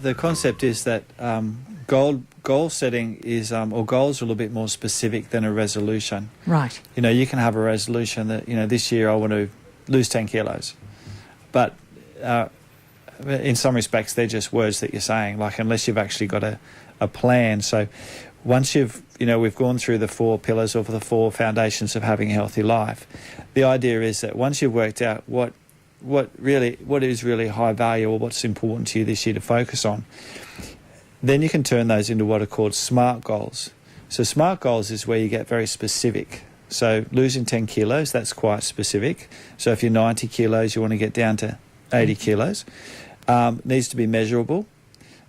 the concept is that goal setting is, or goals are a little bit more specific than a resolution. Right. You know, you can have a resolution that, you know, this year I want to lose 10 kilos. But in some respects, they're just words that you're saying, like, unless you've actually got a plan. So once you've, you know, we've gone through the 4 pillars of the 4 foundations of having a healthy life. The idea is that once you've worked out what is really high value or what's important to you this year to focus on, then you can turn those into what are called SMART goals. So SMART goals is where you get very specific. So losing 10 kilos, that's quite specific. So if you're 90 kilos, you want to get down to 80 kilos. Needs to be measurable.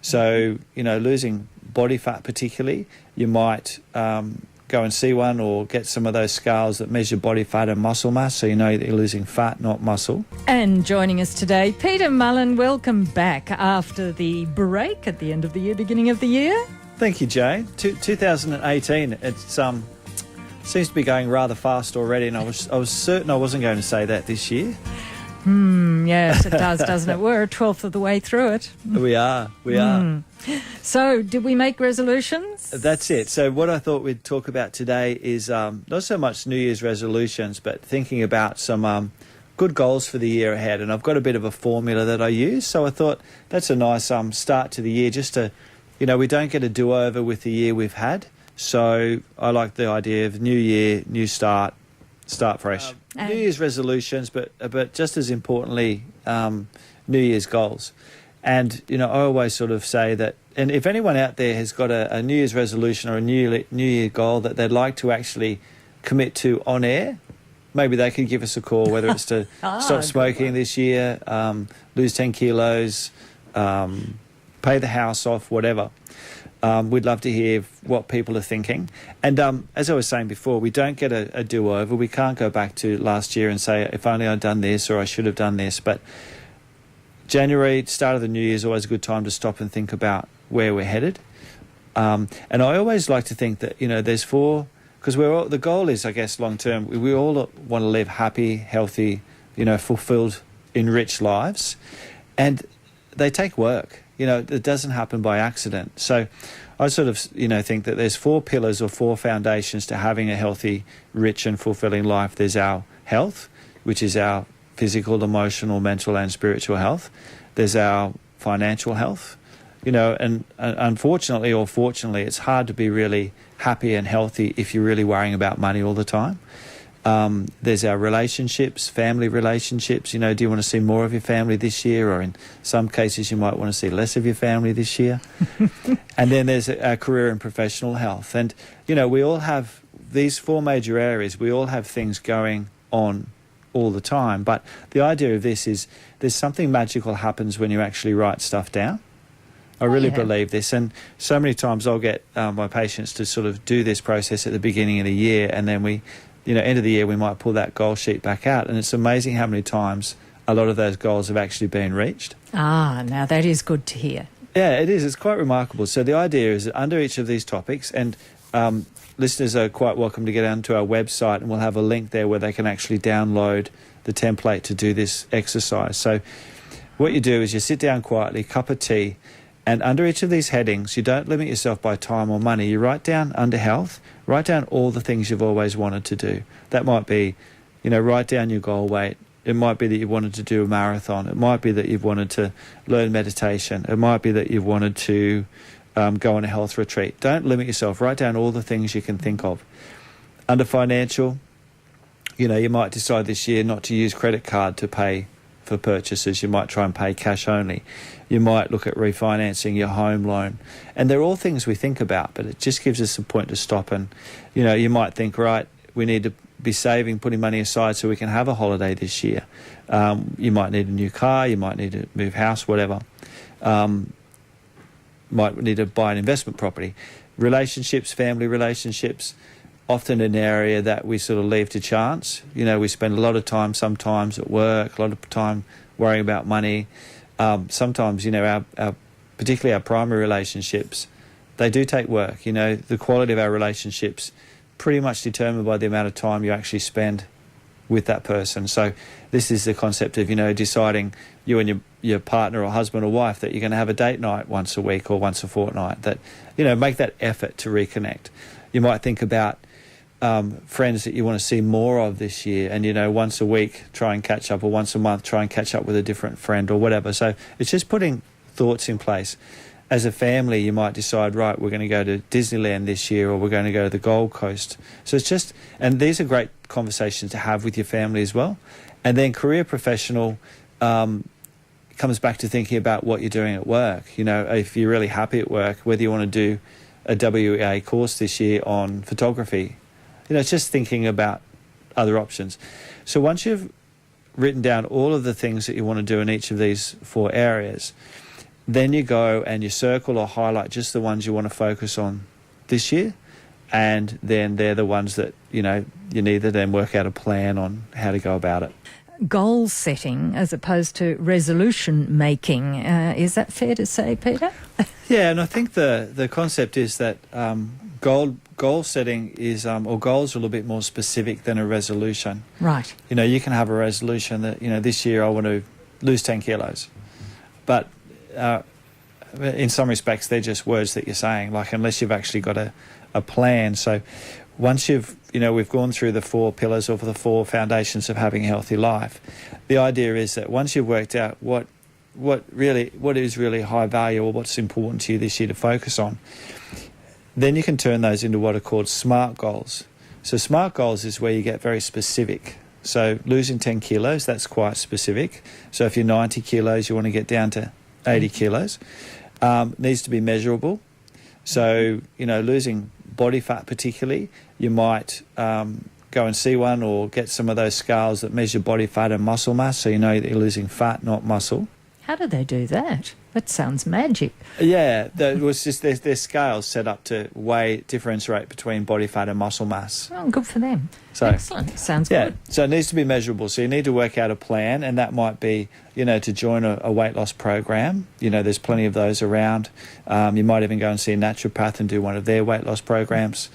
So, you know, losing body fat particularly, you might go and see one or get some of those scales that measure body fat and muscle mass, so you know that you're losing fat, not muscle. And joining us today, Peter Mullen. Welcome back after the break at the end of the year, beginning of the year. Thank you, Jane. 2018, it's seems to be going rather fast already, and I was certain I wasn't going to say that this year. Yes, it does, doesn't it? We're a 12th of the way through it. We are. So, did we make resolutions? That's it. So what I thought we'd talk about today is not so much New Year's resolutions, but thinking about some good goals for the year ahead. And I've got a bit of a formula that I use, so I thought that's a nice start to the year, just to, you know, we don't get a do-over with the year we've had. So I like the idea of new year, new start fresh. New Year's resolutions, but just as importantly, New Year's goals. And, you know, I always sort of say that, and if anyone out there has got a New Year's resolution or a New Year goal that they'd like to actually commit to on air, maybe they could give us a call, whether it's to stop smoking this year, lose 10 kilos, pay the house off, whatever. We'd love to hear what people are thinking. And as I was saying before, we don't get a do-over. We can't go back to last year and say, if only I'd done this or I should have done this. But January, start of the new year, is always a good time to stop and think about where we're headed. And I always like to think that, you know, there's 4, because the goal is, I guess, long-term, we all want to live happy, healthy, you know, fulfilled, enriched lives. And they take work. You know, it doesn't happen by accident. So I sort of, you know, think that there's 4 pillars or 4 foundations to having a healthy, rich and fulfilling life. There's our health, which is our physical, emotional, mental and spiritual health. There's our financial health, you know, and unfortunately or fortunately, it's hard to be really happy and healthy if you're really worrying about money all the time. There's our relationships, family relationships. You know, do you want to see more of your family this year? Or in some cases, you might want to see less of your family this year. And then there's our career and professional health. And, you know, we all have these 4 major areas. We all have things going on all the time. But the idea of this is there's something magical happens when you actually write stuff down. I really believe this. And so many times I'll get my patients to sort of do this process at the beginning of the year, and then we, you know, end of the year, we might pull that goal sheet back out. And it's amazing how many times a lot of those goals have actually been reached. Now that is good to hear. Yeah, it is. It's quite remarkable. So the idea is that under each of these topics, and listeners are quite welcome to get onto our website, and we'll have a link there where they can actually download the template to do this exercise. So what you do is you sit down quietly, cup of tea, and under each of these headings, you don't limit yourself by time or money. You write down under health, write down all the things you've always wanted to do. That might be, you know, write down your goal weight. It might be that you wanted to do a marathon. It might be that you've wanted to learn meditation. It might be that you've wanted to go on a health retreat. Don't limit yourself. Write down all the things you can think of. Under financial, you know, you might decide this year not to use credit card to pay for purchases. You might try and pay cash only. You might look at refinancing your home loan. And they're all things we think about, but it just gives us a point to stop. And, you know, you might think, right, we need to be saving, putting money aside so we can have a holiday this year. You might need a new car. You might need to move house, whatever. Might need to buy an investment property. Relationships, family relationships, often an area that we sort of leave to chance. You know, we spend a lot of time sometimes at work, a lot of time worrying about money. Sometimes, you know, our particularly our primary relationships, they do take work. You know, the quality of our relationships pretty much determined by the amount of time you actually spend with that person. So this is the concept of, deciding, you and your partner or husband or wife, that you're going to have a date night once a week or once a fortnight, that, make that effort to reconnect. You might think about friends that you want to see more of this year, and, once a week try and catch up, or once a month try and catch up with a different friend or whatever. So it's just putting thoughts in place. As a family, you might decide, right, we're going to go to Disneyland this year, or we're going to go to the Gold Coast. So it's just, and these are great conversations to have with your family as well. And then career professional comes back to thinking about what you're doing at work. If you're really happy at work, whether you want to do a WEA course this year on photography, it's just thinking about other options. So once you've written down all of the things that you want to do in each of these 4 areas, then you go and you circle or highlight just the ones you want to focus on this year, and then they're the ones that, you need to then work out a plan on how to go about it. Goal setting as opposed to resolution making. Is that fair to say, Peter? Yeah, and I think the concept is that goal setting is, or goals are a little bit more specific than a resolution. Right. You can have a resolution that, this year I want to lose 10 kilos. But in some respects, they're just words that you're saying, like, unless you've actually got a plan. So once we've gone through the 4 pillars or the 4 foundations of having a healthy life, the idea is that once you've worked out what is really high value, or what's important to you this year to focus on, then you can turn those into what are called SMART goals. So SMART goals is where you get very specific. So losing 10 kilos, that's quite specific. So if you're 90 kilos, you want to get down to 80 kilos. Needs to be measurable. So, losing body fat particularly, you might go and see one, or get some of those scales that measure body fat and muscle mass, so you know that you're losing fat, not muscle. How do they do that? That sounds magic. Yeah, it was just there's scales set up to differentiate between body fat and muscle mass. Oh, good for them. So, excellent. Sounds good. So it needs to be measurable. So you need to work out a plan, and that might be, to join a weight loss program. There's plenty of those around. You might even go and see a naturopath and do one of their weight loss programs.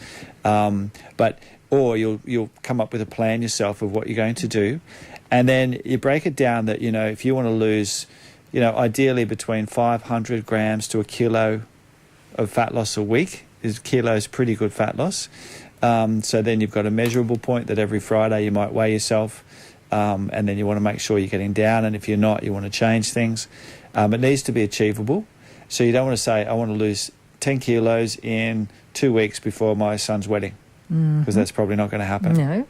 Or you'll come up with a plan yourself of what you're going to do, and then you break it down that, if you want to lose, ideally between 500 grams to a kilo of fat loss a week. Kilo is pretty good fat loss. So then you've got a measurable point that every Friday you might weigh yourself, and then you want to make sure you're getting down, and if you're not, you want to change things. It needs to be achievable. So you don't want to say, I want to lose 10 kilos in 2 weeks before my son's wedding, because that's probably not going to happen. No,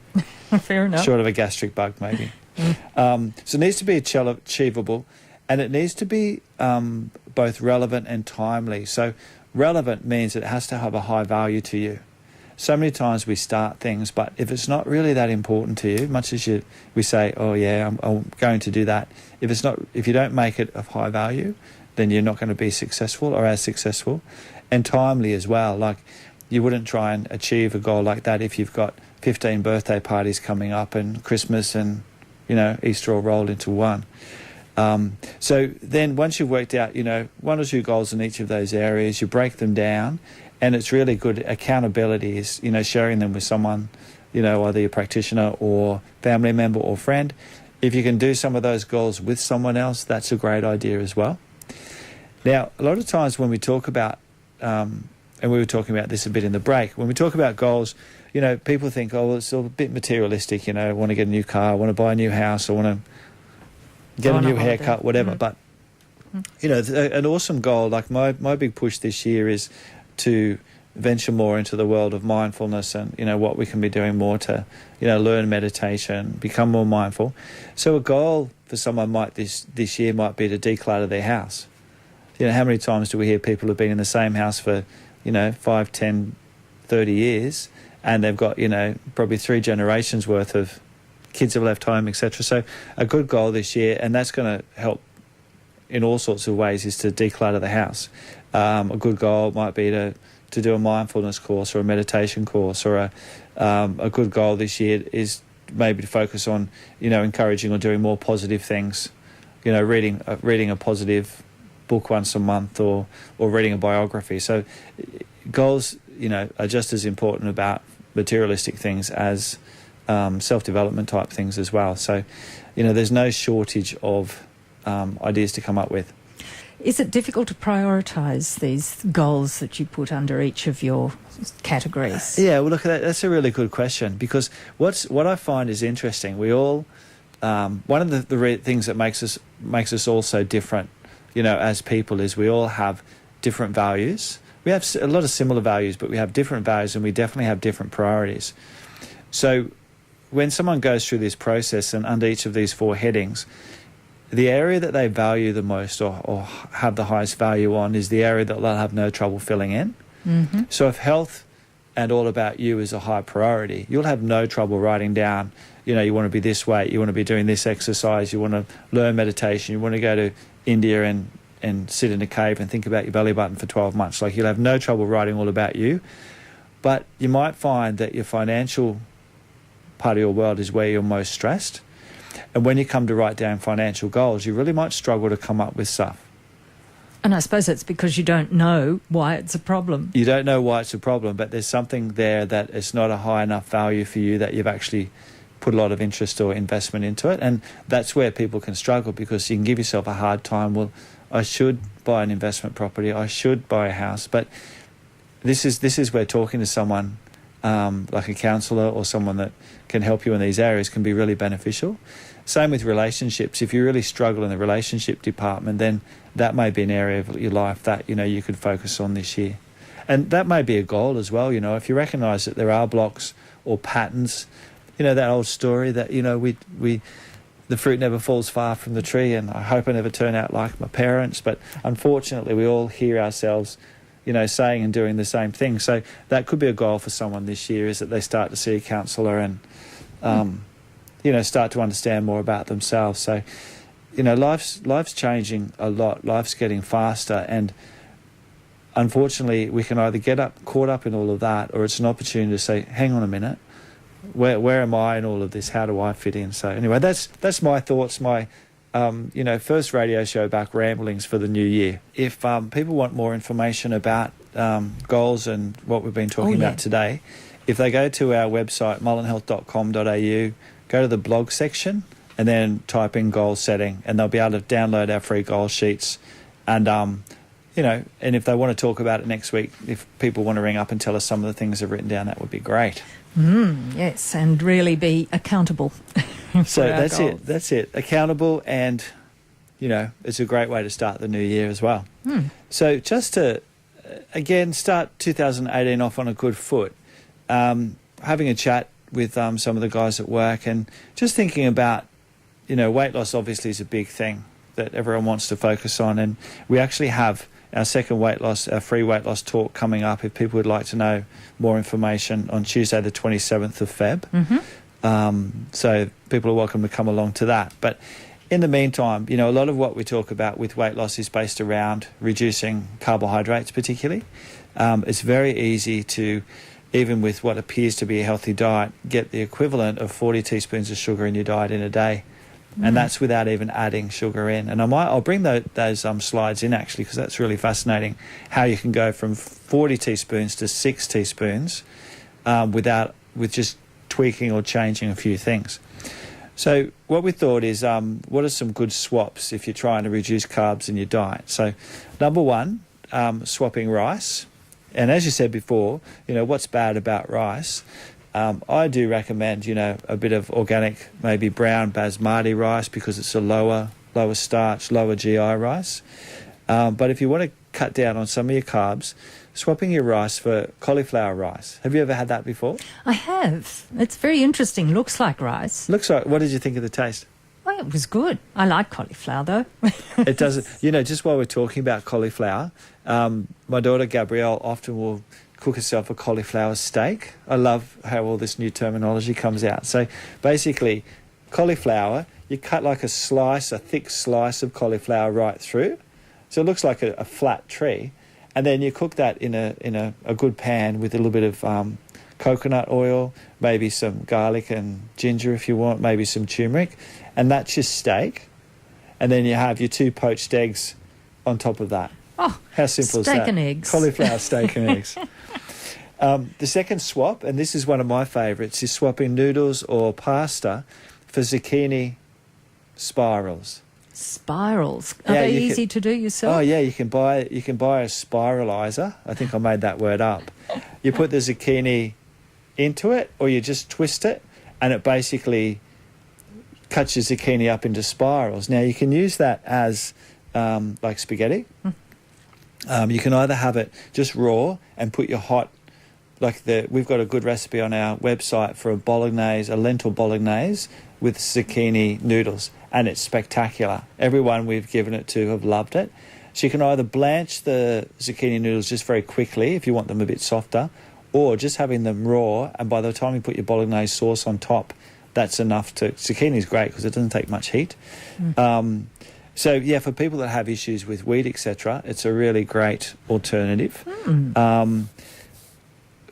fair enough. Short of a gastric bug, maybe. So it needs to be achievable. And it needs to be both relevant and timely. So relevant means it has to have a high value to you. So many times we start things, but if it's not really that important to you, much as we say, oh yeah, I'm going to do that. If you don't make it of high value, then you're not going to be successful or as successful. And timely as well. Like, you wouldn't try and achieve a goal like that if you've got 15 birthday parties coming up and Christmas and, Easter all rolled into one. So then once you've worked out, 1 or 2 goals in each of those areas, you break them down, and it's really good. Accountability is, sharing them with someone, either your practitioner or family member or friend. If you can do some of those goals with someone else, that's a great idea as well. Now, a lot of times when we talk about, and we were talking about this a bit in the break, when we talk about goals, people think, oh, well, it's all a bit materialistic, I want to get a new car, I want to buy a new house, I want to get a new haircut, whatever. But, an awesome goal, like my big push this year is to venture more into the world of mindfulness and, what we can be doing more to, learn meditation, become more mindful. So a goal for someone this year might be to declutter their house. How many times do we hear people have been in the same house for, 5, 10, 30 years, and they've got, probably 3 generations worth of kids have left home, etc. So a good goal this year, and that's going to help in all sorts of ways, is to declutter the house. A good goal might be to do a mindfulness course or a meditation course, or a good goal this year is maybe to focus on, encouraging or doing more positive things, reading a positive book once a month, or reading a biography. So goals, are just as important about materialistic things as self-development type things as well. So, there's no shortage of ideas to come up with. Is it difficult to prioritise these goals that you put under each of your categories? Yeah, well, look, that's a really good question, because what I find is interesting. We all one of the things that makes us all so different, as people, is we all have different values. We have a lot of similar values, but we have different values, and we definitely have different priorities. So when someone goes through this process, and under each of these 4 headings, the area that they value the most or have the highest value on is the area that they'll have no trouble filling in. Mm-hmm. So if health and all about you is a high priority, you'll have no trouble writing down, you want to be this weight, you want to be doing this exercise, you want to learn meditation, you want to go to India and sit in a cave and think about your belly button for 12 months. Like, you'll have no trouble writing all about you. But you might find that your financial part of your world is where you're most stressed. And when you come to write down financial goals, you really might struggle to come up with stuff. And I suppose it's because you don't know why it's a problem. You don't know why it's a problem, but there's something there that it's not a high enough value for you that you've actually put a lot of interest or investment into it. And that's where people can struggle, because you can give yourself a hard time. Well, I should buy an investment property, I should buy a house. But this is where talking to someone like a counsellor or someone that can help you in these areas can be really beneficial. Same with relationships. If you really struggle in the relationship department, then that may be an area of your life that you could focus on this year. And that may be a goal as well. If you recognise that there are blocks or patterns, that old story that the fruit never falls far from the tree, and I hope I never turn out like my parents. But unfortunately, we all hear ourselves saying and doing the same thing. So that could be a goal for someone this year, is that they start to see a counsellor and start to understand more about themselves. So life's changing a lot. Life's getting faster, and unfortunately we can either get caught up in all of that, or it's an opportunity to say, hang on a minute, where am I in all of this? How do I fit in? So anyway, that's my thoughts, my first radio show back, ramblings for the new year. If people want more information about goals and what we've been talking about today, if they go to our website, mullenhealth.com.au, go to the blog section and then type in goal setting, and they'll be able to download our free goal sheets. And and if they want to talk about it next week, if people want to ring up and tell us some of the things they've written down, that would be great. Yes, and really be accountable. So that's it. Accountable, and it's a great way to start the new year as well. So just to again start 2018 off on a good foot, having a chat with some of the guys at work, and just thinking about weight loss obviously is a big thing that everyone wants to focus on, and we actually have our second our free weight loss talk coming up, if people would like to know more information, on Tuesday the 27th of Feb. So people are welcome to come along to that. But in the meantime, a lot of what we talk about with weight loss is based around reducing carbohydrates particularly. It's very easy to, even with what appears to be a healthy diet, get the equivalent of 40 teaspoons of sugar in your diet in a day. And that's without even adding sugar in. And I'll bring those slides in, actually, because that's really fascinating, how you can go from 40 teaspoons to 6 teaspoons with just tweaking or changing a few things. So what we thought is, what are some good swaps if you're trying to reduce carbs in your diet? So number one, swapping rice. And as you said before, what's bad about rice? I do recommend, a bit of organic, maybe brown basmati rice, because it's a lower starch, lower GI rice. But if you want to cut down on some of your carbs, swapping your rice for cauliflower rice. Have you ever had that before? I have. It's very interesting. Looks like rice. What did you think of the taste? Oh, it was good. I like cauliflower, though. It doesn't. Just while we're talking about cauliflower, my daughter Gabrielle often will cook herself a cauliflower steak. I love how all this new terminology comes out. So basically, cauliflower, you cut like a thick slice of cauliflower right through. So it looks like a flat tree. And then you cook that in a good pan with a little bit of coconut oil, maybe some garlic and ginger if you want, maybe some turmeric. And that's your steak. And then you have your 2 poached eggs on top of that. Oh, how simple is that? Steak and eggs. Cauliflower steak and eggs. The second swap, and this is one of my favourites, is swapping noodles or pasta for zucchini spirals. Spirals. Are Yeah, they you easy to do yourself? Oh yeah, you can buy a spiralizer. I think I made that word up. You put the zucchini into it, or you just twist it, and it basically cuts your zucchini up into spirals. Now you can use that as like spaghetti. You can either have it just raw and put your hot, we've got a good recipe on our website for a lentil bolognese with zucchini noodles, and it's spectacular. Everyone we've given it to have loved it. So you can either blanch the zucchini noodles just very quickly if you want them a bit softer, or just having them raw, and by the time you put your bolognese sauce on top, that's enough to... Zucchini is great because it doesn't take much heat. So, yeah, for people that have issues with wheat, etc., it's a really great alternative.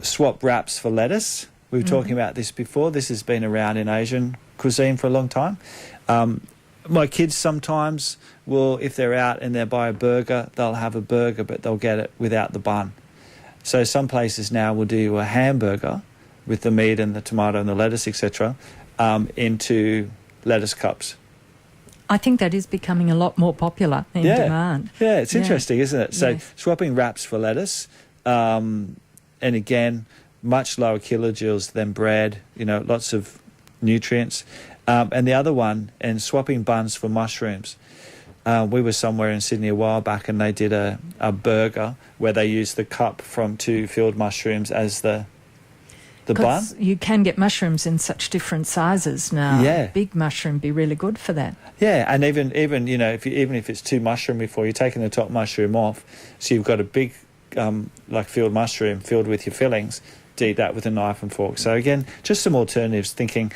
Swap wraps for lettuce. We were talking about this before. This has been around in Asian cuisine for a long time. My kids sometimes will, if they're out and they buy a burger, they'll have a burger, but they'll get it without the bun. So some places now will do a hamburger with the meat and the tomato and the lettuce, etc., into lettuce cups. I think that is becoming a lot more popular in demand. Yeah, it's interesting, isn't it? So Yes. swapping wraps for lettuce, and again, much lower kilojoules than bread, lots of nutrients. And the other one, and swapping buns for mushrooms. We were somewhere in Sydney a while back, and they did a burger where they used the cup from 2 field mushrooms as the bun. 'Cause you can get mushrooms in such different sizes now. Yeah. Big mushroom be really good for that. Yeah, and even if it's too mushroomy for you, taking the top mushroom off, so you've got a big field mushroom filled with your fillings, to eat that with a knife and fork. So again, just some alternatives. Thinking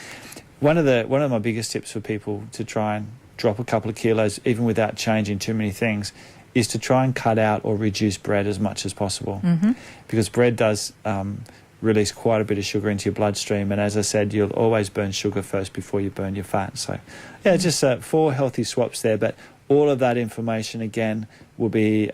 one of my biggest tips for people to try and drop a couple of kilos, even without changing too many things, is to try and cut out or reduce bread as much as possible, because bread does release quite a bit of sugar into your bloodstream, and as I said, you'll always burn sugar first before you burn your fat. So yeah, just 4 healthy swaps there, but all of that information again will be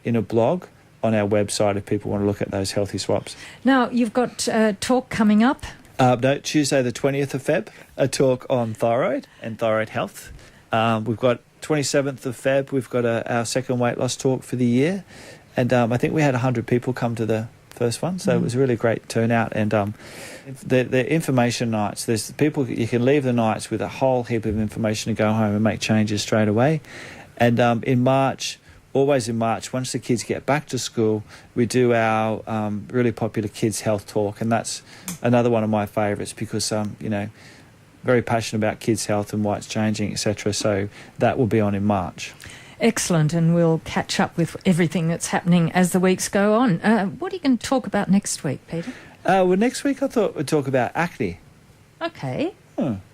in a blog on our website if people want to look at those healthy swaps. Now, you've got a talk coming up. No, Tuesday the 20th of Feb, a talk on thyroid and thyroid health. We've got 27th of Feb, we've got our second weight loss talk for the year, and I think we had 100 people come to the first one, so it was a really great turnout. And the information nights, there's people, you can leave the nights with a whole heap of information to go home and make changes straight away. And in March, always in March, once the kids get back to school, we do our really popular kids health talk, and that's another one of my favourites because very passionate about kids health and why it's changing, etc. So that will be on in March. Excellent, and we'll catch up with everything that's happening as the weeks go on. What are you going to talk about next week, Peter? Well, next week I thought we'd talk about acne. Okay.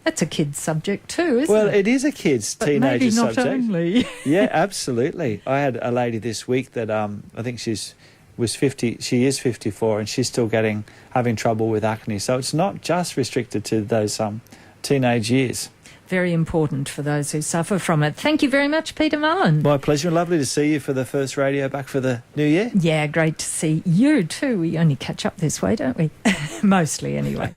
That's a kid's subject too, isn't Well, it? it is a kid's But teenager maybe not subject. only. Yeah, absolutely. I had a lady this week that I think she is 54, and she's still having trouble with acne. So it's not just restricted to those teenage years. Very important for those who suffer from it. Thank you very much, Peter Mullen. My pleasure, and lovely to see you for the first radio back for the new year. Yeah, great to see you too. We only catch up this way, don't we? Mostly anyway.